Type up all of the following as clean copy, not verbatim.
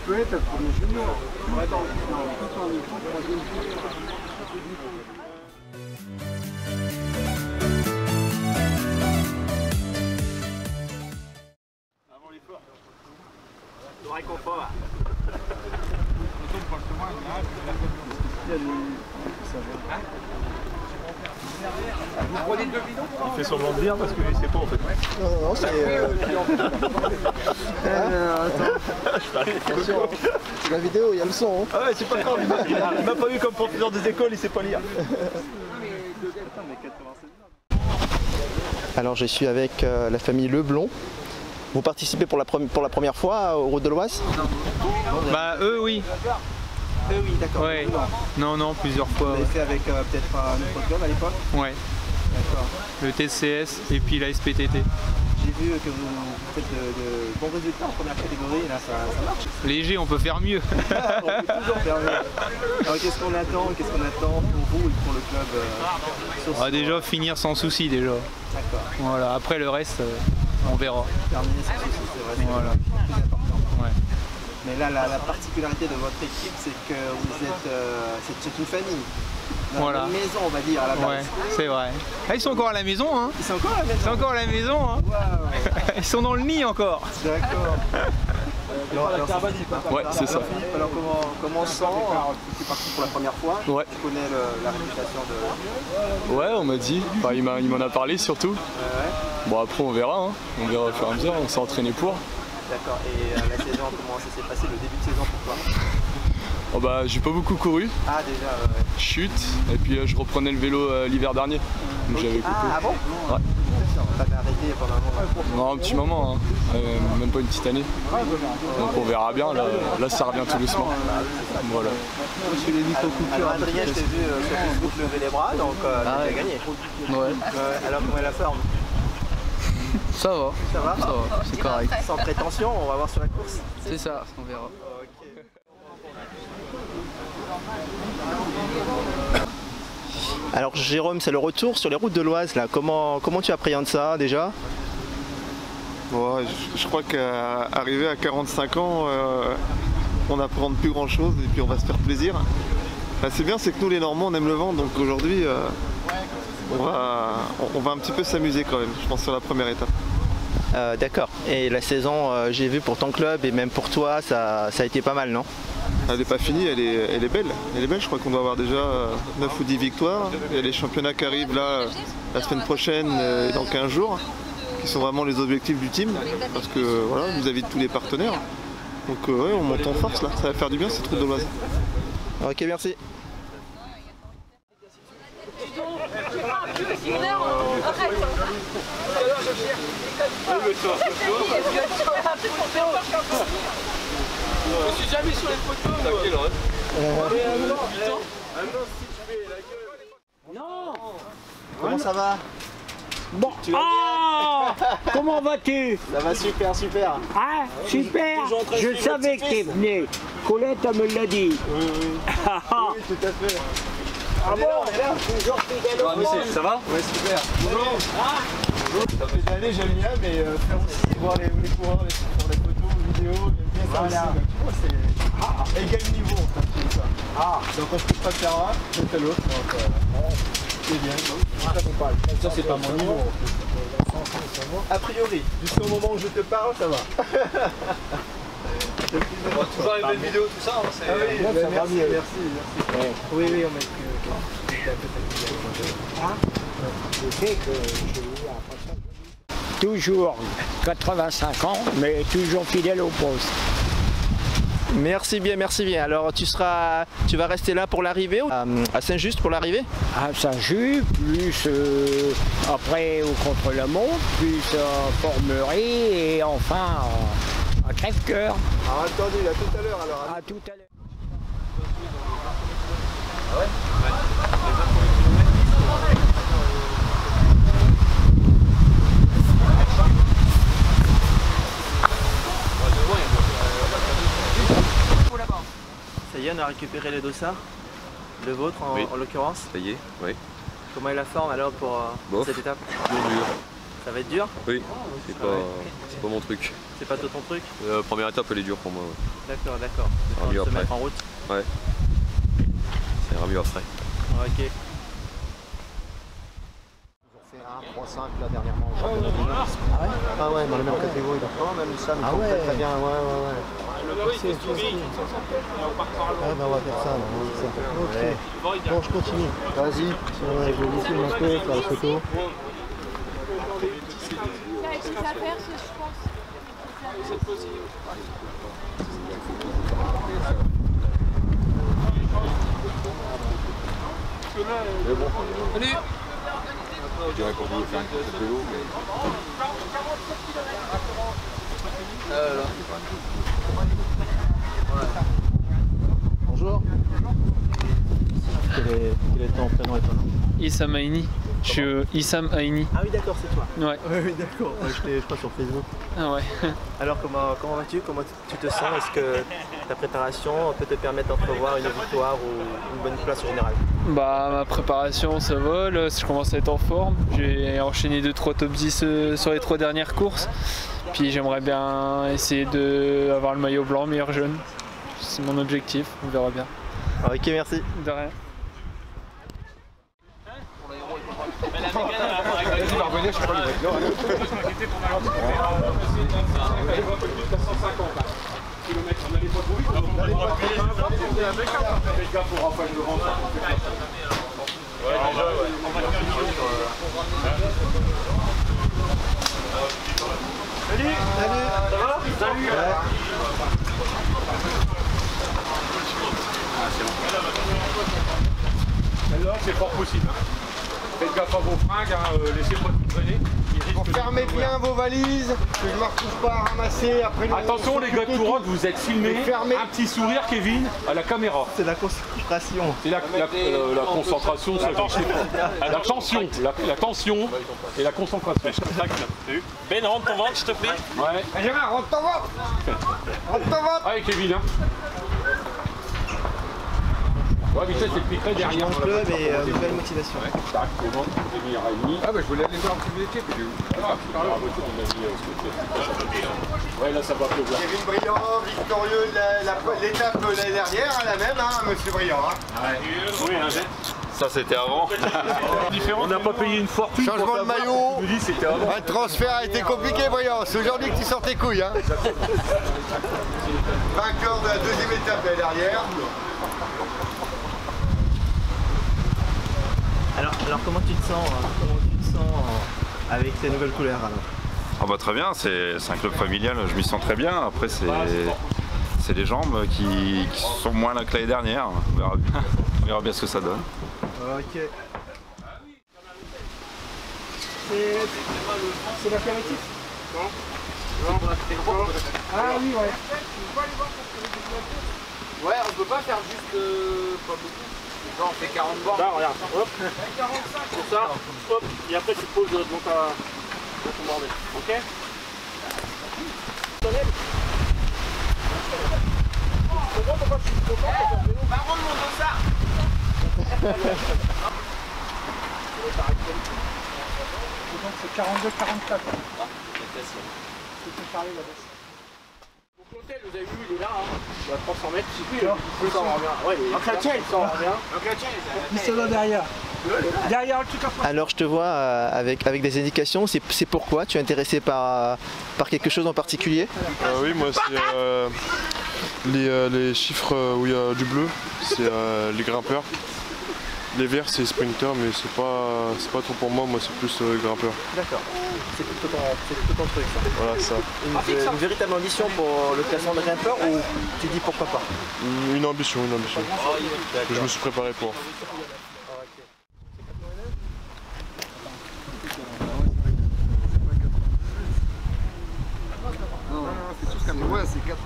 peut être premier junior. Attends, tout en étant troisième junior. Avant l'effort. Le réconfort. Vous prenez 2 bidons? Il fait semblant de dire parce que je sais pas en fait. Non, c'est... Attention, c'est la vidéo, il y a le son. Hein. Ah ouais, c'est pas grave. Il m'a pas vu comme professeur des écoles, il sait pas lire. Alors je suis avec la famille Leblond. Vous participez pour la première fois aux Routes de l'Oise? Bah eux oui. Oui, d'accord. Ouais. Non, plusieurs fois. Vous l'avez fait avec peut-être un autre club à l'époque? Ouais. D'accord. Le TCS et puis la SPTT. J'ai vu que vous faites de bons résultats en première catégorie et là ça marche. Léger, on peut faire mieux. On peut toujours faire mieux. Alors qu'est-ce qu'on attend pour vous et pour le club On va déjà finir sans souci déjà. D'accord. Voilà. Après le reste, on verra. Terminer sans souci, c'est vrai. Voilà. C'est plus important. Ouais. Mais là, la particularité de votre équipe, c'est que vous êtes, c'est une famille. Dans Voilà. une maison, on va dire, à la base. Ouais, c'est vrai. Ah, ils sont encore à la maison, hein. Ils sont encore à la maison. Ils sont encore à la maison, hein. Wow. Ils sont dans le nid encore. D'accord. Ouais, c'est ça. Alors comment on sent? Tu es parti pour la première fois. Ouais. Tu connais la réputation de... Ouais, on m'a dit. Enfin, il m'en a parlé surtout. Ouais. Bon, après, on verra. Hein. On verra au fur et à mesure. On s'est entraîné pour. D'accord. Et la saison, comment ça s'est passé, le début de saison pour toi? Oh bah, j'ai pas beaucoup couru. Ah, déjà, ouais. Chute. Et puis, je reprenais le vélo l'hiver dernier. Donc, j'avais coupé. Ah bon? Ouais. T'avais arrêté pendant un moment. Non, un petit moment. Hein. Même pas une petite année. Donc, on verra bien. Là, ça revient tout doucement. Voilà. Alors Adrien, je t'ai vu sur Facebook lever les bras, donc tu as gagné. Ouais, Alors comment est la forme? ça va, Ça va? c'est correct. Sans prétention, on va voir sur la course. C'est ça, on verra. Alors Jérôme, c'est le retour sur les routes de l'Oise là. Comment tu appréhendes ça déjà? Bon, je crois qu'arriver à 45 ans, on n'apprend plus grand chose et puis on va se faire plaisir. C'est bien, c'est que nous les Normands on aime le vent, donc aujourd'hui on va un petit peu s'amuser quand même, je pense, sur la première étape. D'accord. Et la saison, j'ai vu pour ton club et même pour toi, ça a été pas mal, non? Elle n'est pas finie, elle est belle. Elle est belle, je crois qu'on doit avoir déjà 9 ou 10 victoires. Il y a les championnats qui arrivent là la semaine prochaine et dans 15 jours, qui sont vraiment les objectifs du team, parce que voilà, vis-à-vis de tous les partenaires. Donc ouais, on monte en force là, ça va faire du bien cette route de l'Oise. Ok, merci. Je suis jamais sur les photos. Non. Comment ça va? Bon. Ah. Comment vas-tu? Ça va super, super. Ah, super. Je savais que tu venais. Colette, elle me l'a dit. Oui, tout à fait. Ah bon? On est là, toujours fidèle au monde. Ça va? Ouais, super. Bonjour. Ça fait des années, j'aime bien, mais faire aussi voir les coureurs, faire les photos, les vidéos, j'aime bien ça Voilà. aussi. Tu vois, c'est égal niveau en fait, ça. Ah. Donc on se peut pas faire un, on fait l'autre. C'est bien. Ça, c'est pas mon niveau. A priori, jusqu'au moment où je te parle, ça va. Toujours les belles vidéos, tout ça. Ah oui, merci. Oui, on met Je sais que j'ai eu l'impression. Toujours 85 ans, mais toujours fidèle au poste. Merci bien, merci bien. Alors tu vas rester là pour l'arrivée, à Saint-Just pour l'arrivée? À Saint-Just, plus après au contre-la-montre, plus Formerie et enfin à Crèvecoeur. Alors attendez, à tout à l'heure alors. À tout à l'heure. Ça y est, on a récupéré les dossards, le vôtre en l'occurrence. Ça y est, oui. Comment est la forme alors pour cette étape? Dur. Ça va être dur? Oui, c'est pas mon truc. C'est pas tout ton truc? Première étape, elle est dure pour moi. Ouais. D'accord, d'accord. Ça ira mieux Se après. mettre en route? Ouais. Ça ira mieux après. Ok. Fait 1-3-5 là dernièrement au championnat du Nord. Ah ouais? Ah ouais, dans les mêmes catégories. Oh, même ça, mais très bien, ouais. C'est ah ben on va faire ça, ok. Bon, je continue. Vas-y. Je vais vous filmer un peu, faire la photo. Salut. Je dirais qu'on voulait faire une course de vélo, mais... Bonjour. Quel est ton prénom et ton nom? Issam Aini. Je suis Issam Aini. Ah oui, d'accord, c'est toi. Ouais. Oui, d'accord. Je crois sur Facebook. Ah ouais. Alors comment vas-tu? Comment tu te sens? Est-ce que ta préparation peut te permettre d'entrevoir une victoire ou une bonne place au général? Bah ma préparation ça va, là, je commence à être en forme. J'ai enchaîné 2-3 top 10 sur les 3 dernières courses. Puis j'aimerais bien essayer d'avoir le maillot blanc meilleur jeune. C'est mon objectif, on verra bien. Ok, merci. De rien. Il va revenir, je crois, il va être là. Salut. Ça va? Salut. Là, c'est fort possible. Faites gaffe à vos fringues, hein, laissez pas tout traîner. Fermez bien vos valises, que je ne me retrouve pas à ramasser après. Attention les gars de Tourange, vous êtes filmés. Un petit sourire, Kevin, à la caméra. C'est la concentration. C'est la concentration, ça marche pas. La tension, la tension et la concentration. Ben, rentre ton ventre, s'il te plaît. Ouais. Benjamin, rentre ton ventre. Rentre ton ventre. Allez, Kevin, hein. Ouais, mais ça, c'est depuis très derrière. Mon club et nouvelle motivation. Ah bah je voulais aller voir où vous étiez. Ouais, là ça va pleuvoir. Kevin Briand, victorieux de l'étape l'année dernière, la même, hein, monsieur Briand. Hein. Oui, un jet. Ça c'était avant. On n'a pas payé une fortune. Changement de maillot. Un transfert a été compliqué, Briand. C'est aujourd'hui que tu sors tes couilles. Hein. Vainqueur de la deuxième étape l'année dernière. Alors comment tu te sens avec ces nouvelles couleurs alors? Ah bah très bien, c'est un club familial, je m'y sens très bien. Après c'est des jambes qui sont moins là que l'année dernière. On verra bien ce que ça donne. Ok. C'est l'apéritif? Non. Ah oui, ouais. Ouais, on peut pas faire juste pas beaucoup. Genre on fait 40 bornes. Là, regarde, hop. C'est ça, hop. Et après tu poses dans ton bordel. Ok? Bah rends mon dossard. Donc c'est 42-44. C'est parler là-bas. L'hôtel, vous avez vu, il est là, hein. Il est à 300 mètres, je sais plus. Il s'en revient. Ouais, il s'en revient. Il se là derrière. Derrière le truc à fond. Alors je te vois avec des indications, c'est pourquoi tu es intéressé par quelque chose en particulier? Oui, moi c'est les chiffres où il y a du bleu, c'est les grimpeurs. Les verts c'est sprinter, mais c'est pas trop pour moi, c'est plus grimpeur. D'accord, c'est plutôt ton truc ça. Voilà ça. Une véritable ambition pour le classement de grimpeur ou tu dis pourquoi pas? Une ambition. Que je me suis préparé pour. C'est tous comme ouais, c'est 80.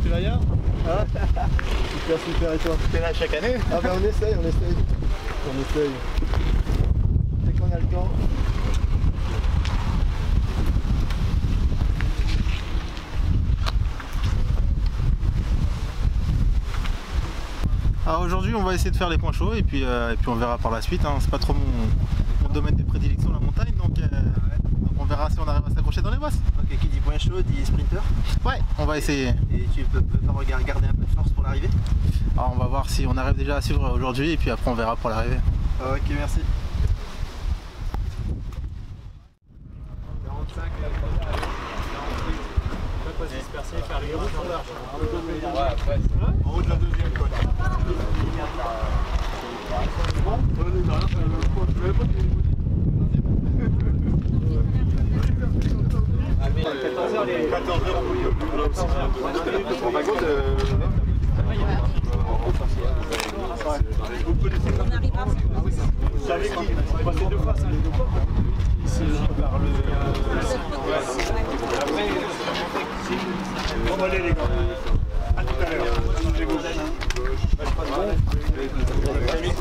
Tu vas bien? Ah super, et toi? Tu es là chaque année? Ah ben on essaye. Dès qu'on a le temps. Aujourd'hui on va essayer de faire les points chauds et puis on verra par la suite. Hein. C'est pas trop mon domaine de prédilection la montagne, donc on verra si on arrive à s'accrocher dans les bosses. Ok, qui dit point chaud dit sprinter. Ouais, on va essayer. Et tu peux garder un peu de force pour l'arrivée? Alors on va voir si on arrive déjà à suivre aujourd'hui et puis après on verra pour l'arrivée. Ok, merci. En haut de la deuxième côte. Vous savez qui on va passer 2 fois ça les 2 fois. Ici par le. On va aller les gars. A tout à l'heure.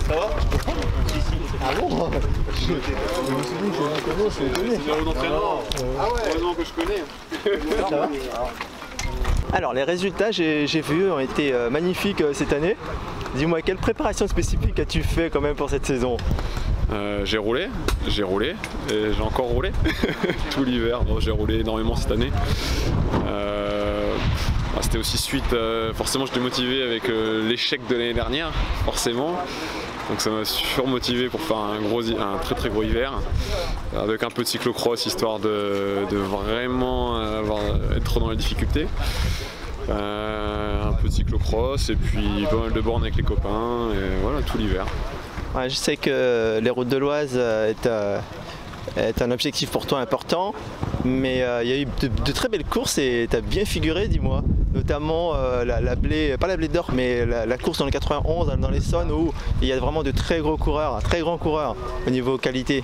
Ça va? Ah bon? Je me suis dit, je connais, C'est le d'entraînement. Ah ouais, heureusement que je connais. Ça va? Alors les résultats j'ai vu ont été magnifiques cette année. Dis-moi, quelle préparation spécifique as-tu fait quand même pour cette saison? J'ai roulé, et j'ai encore roulé tout l'hiver. J'ai roulé énormément cette année. C'était aussi suite, forcément j'étais motivé avec l'échec de l'année dernière, forcément. Donc ça m'a surmotivé pour faire un très très gros hiver, avec un peu de cyclocross histoire de vraiment être dans les difficultés. Un peu de cyclocross et puis pas mal de bornes avec les copains, et voilà, tout l'hiver. Ouais, je sais que les routes de l'Oise est un objectif pour toi important, mais il y a eu de très belles courses et tu as bien figuré, dis-moi. Notamment la blé, pas la blé d'or, mais la course dans le 91 dans l'Essonne où il y a vraiment de très gros coureurs, très grands coureurs au niveau qualité.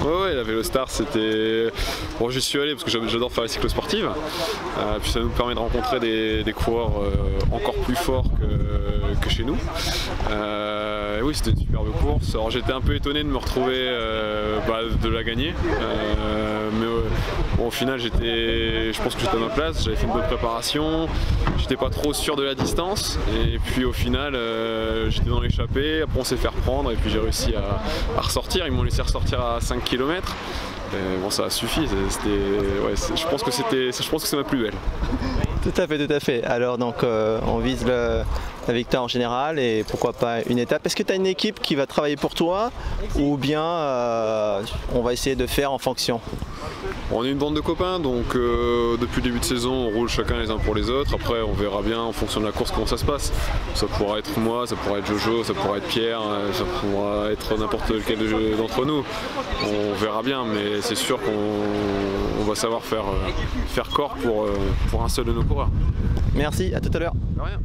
Ouais, la Vélostar c'était... Bon, j'y suis allé parce que j'adore faire les cyclos sportives. Puis ça nous permet de rencontrer des coureurs encore plus forts que chez nous. Et oui, c'était une superbe course. Alors j'étais un peu étonné de me retrouver de la gagner. Mais bon, au final je pense que j'étais à ma place, j'avais fait une bonne préparation. J'étais pas trop sûr de la distance. Et puis au final j'étais dans l'échappée, après on s'est fait reprendre et puis j'ai réussi à ressortir. Ils m'ont laissé ressortir à 5 km. Et bon, ça a suffi. Je pense que c'est ma plus belle. Tout à fait. Alors donc on vise la victoire en général et pourquoi pas une étape. Est-ce que tu as une équipe qui va travailler pour toi ou bien on va essayer de faire en fonction? On est une bande de copains, donc depuis le début de saison on roule chacun les uns pour les autres. Après on verra bien en fonction de la course comment ça se passe. Ça pourra être moi, ça pourra être Jojo, ça pourra être Pierre, ça pourra être n'importe lequel d'entre nous. On verra bien, mais c'est sûr qu'on va savoir faire corps pour un seul de nos coureurs. Merci, à tout à l'heure. De rien.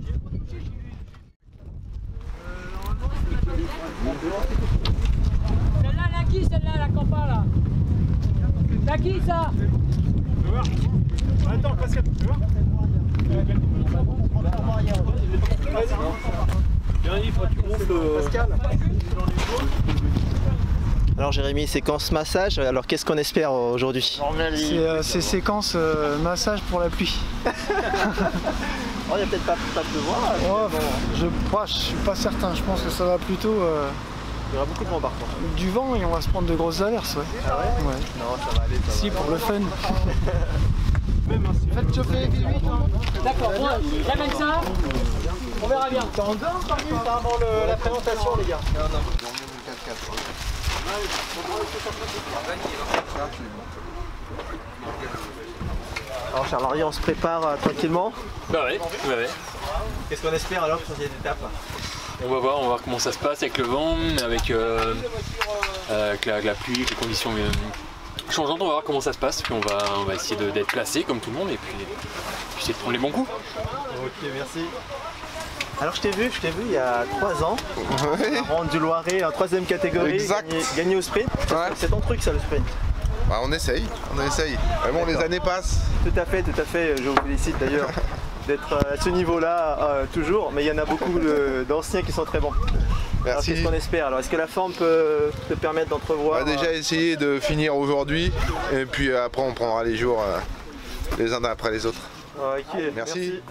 Celle-là, la qui, celle-là, la campa, là? La qui, ça? Attends, Pascal, tu vois? Pascal. Alors Jérémy, séquence massage, alors qu'est-ce qu'on espère aujourd'hui? C'est séquence massage pour la pluie. Oh, il n'y a peut-être pas pleuvoir. Je suis pas certain, je pense que ça va plutôt... Il y aura beaucoup de vent par contre. Du vent et on va se prendre de grosses averses, ouais. Ah ouais? Ouais. Non, ça va aller. Si, pour le fun. Faites chauffer vite. D'accord, moi, j'amène ça. On verra bien. Dans 2 minutes avant la présentation, les gars. Non. Alors Charles-Henri, on se prépare tranquillement? Bah ouais. Qu'est-ce qu'on espère alors sur cette étape? On va voir comment ça se passe avec le vent, avec la pluie, avec les conditions changeantes. On va voir comment ça se passe, puis on va essayer d'être placé comme tout le monde et puis essayer de prendre les bons coups. Ok, merci. Alors je t'ai vu il y a 3 ans, Ronde du Loiret en 3ème catégorie, exact. Gagné au sprint. Ouais. C'est ton truc ça, le sprint? Bah, on essaye. Mais bon, les années passent. Tout à fait, je vous félicite d'ailleurs d'être à ce niveau-là toujours, mais il y en a beaucoup d'anciens qui sont très bons. Merci. Qu'est-ce qu'on espère alors? Est-ce que la forme peut te permettre d'entrevoir? On va déjà essayer de finir aujourd'hui, et puis après on prendra les jours les uns après les autres. Ok, merci.